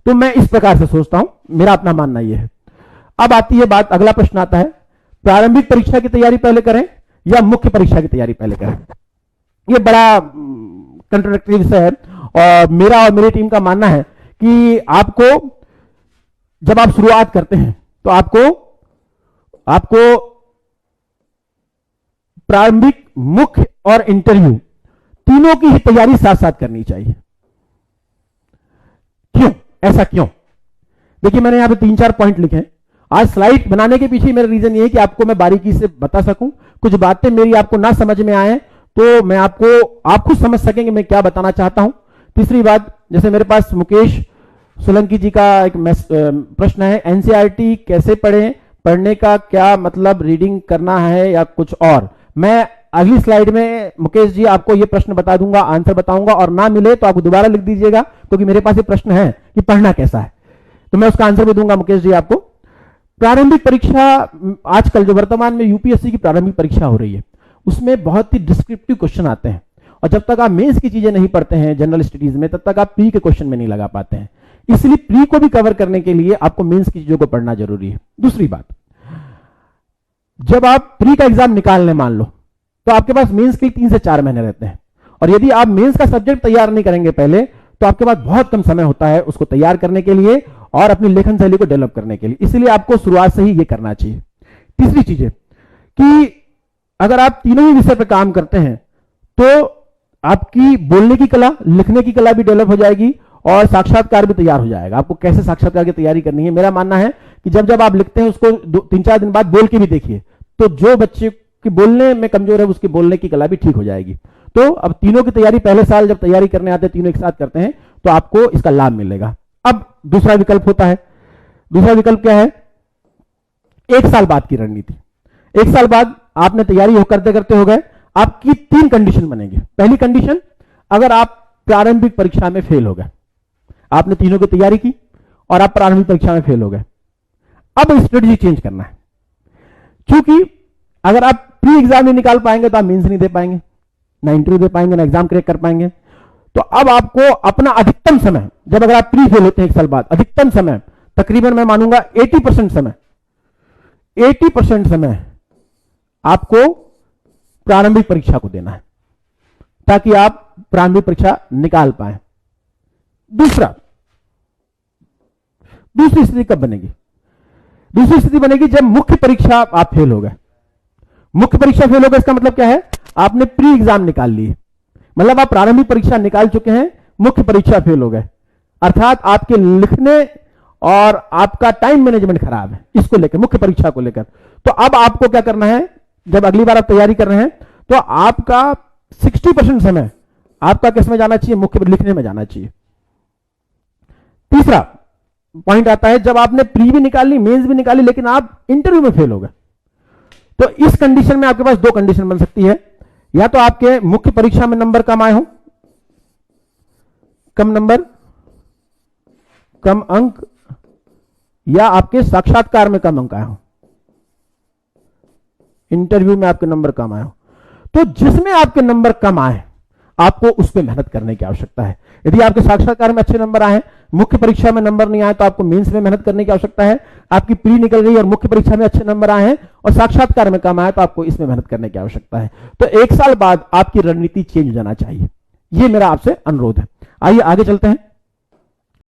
तो मैं इस प्रकार से सोचता हूं, मेरा अपना मानना यह है। अब आती है बात, अगला प्रश्न आता है, प्रारंभिक परीक्षा की तैयारी पहले करें या मुख्य परीक्षा की तैयारी पहले करें। यह बड़ा कंट्रोडक्टरी विषय है और मेरा और मेरी टीम का मानना है कि आपको जब आप शुरुआत करते हैं तो आपको प्रारंभिक, मुख्य और इंटरव्यू तीनों की ही तैयारी साथ साथ करनी चाहिए। क्यों? ऐसा क्यों? देखिए, मैंने यहां पे 3-4 पॉइंट लिखे हैं। आज स्लाइड बनाने के पीछे मेरा रीजन ये है कि आपको मैं बारीकी से बता सकूं, कुछ बातें मेरी आपको ना समझ में आए तो मैं आप खुद समझ सकेंगे मैं क्या बताना चाहता हूं। तीसरी बात, जैसे मेरे पास मुकेश सोलंकी जी का एक प्रश्न है, एनसीईआरटी कैसे पढ़ें, पढ़ने का क्या मतलब, रीडिंग करना है या कुछ और। मैं अगली स्लाइड में मुकेश जी आपको यह प्रश्न बता दूंगा, आंसर बताऊंगा, और ना मिले तो आप दोबारा लिख दीजिएगा, क्योंकि मेरे पास ये प्रश्न है कि पढ़ना कैसा है, तो मैं उसका आंसर भी दूंगा मुकेश जी आपको। प्रारंभिक परीक्षा, आजकल जो वर्तमान में यूपीएससी की प्रारंभिक परीक्षा हो रही है, उसमें बहुत ही डिस्क्रिप्टिव क्वेश्चन आते हैं, और जब तक आप मेंस की चीजें नहीं पढ़ते हैं जनरल स्टडीज में, तब तक आप प्री के क्वेश्चन में नहीं लगा पाते हैं। इसलिए प्री को भी कवर करने के लिए आपको मेंस की चीजों को पढ़ना जरूरी है। दूसरी बात, जब आप प्री का एग्जाम निकालने मान लो, तो आपके पास मेंस के 3 से 4 महीने रहते हैं, और यदि आप मेंस का सब्जेक्ट तैयार नहीं करेंगे पहले, तो आपके पास बहुत कम समय होता है उसको तैयार करने के लिए और अपनी लेखन शैली को डेवलप करने के लिए। इसलिए आपको शुरुआत से ही यह करना चाहिए। तीसरी चीज है कि अगर आप तीनों ही विषय पर काम करते हैं तो आपकी बोलने की कला, लिखने की कला भी डेवलप हो जाएगी और साक्षात्कार भी तैयार हो जाएगा। आपको कैसे साक्षात्कार की तैयारी करनी है, मेरा मानना है कि जब आप लिखते हैं उसको 3-4 दिन बाद बोल के भी देखिए, तो जो बच्चे की बोलने में कमजोर है उसकी बोलने की कला भी ठीक हो जाएगी। तो अब तीनों की तैयारी पहले साल जब तैयारी करने आते हैं, तीनों एक साथ करते हैं, तो आपको इसका लाभ मिलेगा। अब दूसरा विकल्प होता है। दूसरा विकल्प क्या है? 1 साल बाद की रणनीति। 1 साल बाद आपने तैयारी करते करते हो गए, आपकी 3 कंडीशन बनेगी। पहली कंडीशन, अगर आप प्रारंभिक परीक्षा में फेल हो गए, आपने तीनों की तैयारी की और आप प्रारंभिक परीक्षा में फेल हो गए, अब स्ट्रेटजी चेंज करना है। क्योंकि अगर आप प्री एग्जाम नहीं निकाल पाएंगे तो आप मेंस नहीं दे पाएंगे, ना इंटरव्यू दे पाएंगे, ना एग्जाम क्रैक कर पाएंगे। तो अब आपको अपना अधिकतम समय, जब अगर आप प्री फेल होते हैं 1 साल बाद, अधिकतम समय तकरीबन मैं मानूंगा 80% समय आपको प्रारंभिक परीक्षा को देना है, ताकि आप प्रारंभिक परीक्षा निकाल पाए। दूसरी स्थिति कब बनेगी? दूसरी स्थिति बनेगी जब मुख्य परीक्षा आप फेल हो गए। मुख्य परीक्षा फेल हो गए, इसका मतलब क्या है? आपने प्री एग्जाम निकाल ली, मतलब आप प्रारंभिक परीक्षा निकाल चुके हैं, मुख्य परीक्षा फेल हो गए, अर्थात आपके लिखने और आपका टाइम मैनेजमेंट खराब है इसको लेकर, मुख्य परीक्षा को लेकर। तो अब आपको क्या करना है, जब अगली बार आप तैयारी कर रहे हैं, तो आपका 60% समय आपका किस में जाना चाहिए? मुख्य लिखने में जाना चाहिए। तीसरा पॉइंट आता है, जब आपने प्री भी निकाली, मेंस भी निकाली, लेकिन आप इंटरव्यू में फेल हो गए, तो इस कंडीशन में आपके पास 2 कंडीशन बन सकती है। या तो आपके मुख्य परीक्षा में नंबर कम आए हो, कम नंबर, कम अंक, या आपके साक्षात्कार में कम अंक आए हो, इंटरव्यू में आपके नंबर कम आए हो। तो जिसमें आपके नंबर कम आए, आपको उस पर मेहनत करने की आवश्यकता है। यदि आपके साक्षात्कार में अच्छे नंबर आए, मुख्य परीक्षा में नंबर नहीं आए, तो आपको मेंस में मेहनत करने की आवश्यकता है। आपकी प्री निकल गई और मुख्य परीक्षा में अच्छे नंबर आए हैं और साक्षात्कार में कम आए, तो आपको इसमें मेहनत करने की आवश्यकता है। तो 1 साल बाद आपकी रणनीति चेंज हो जाना चाहिए, यह मेरा आपसे अनुरोध है। आइए आगे चलते हैं।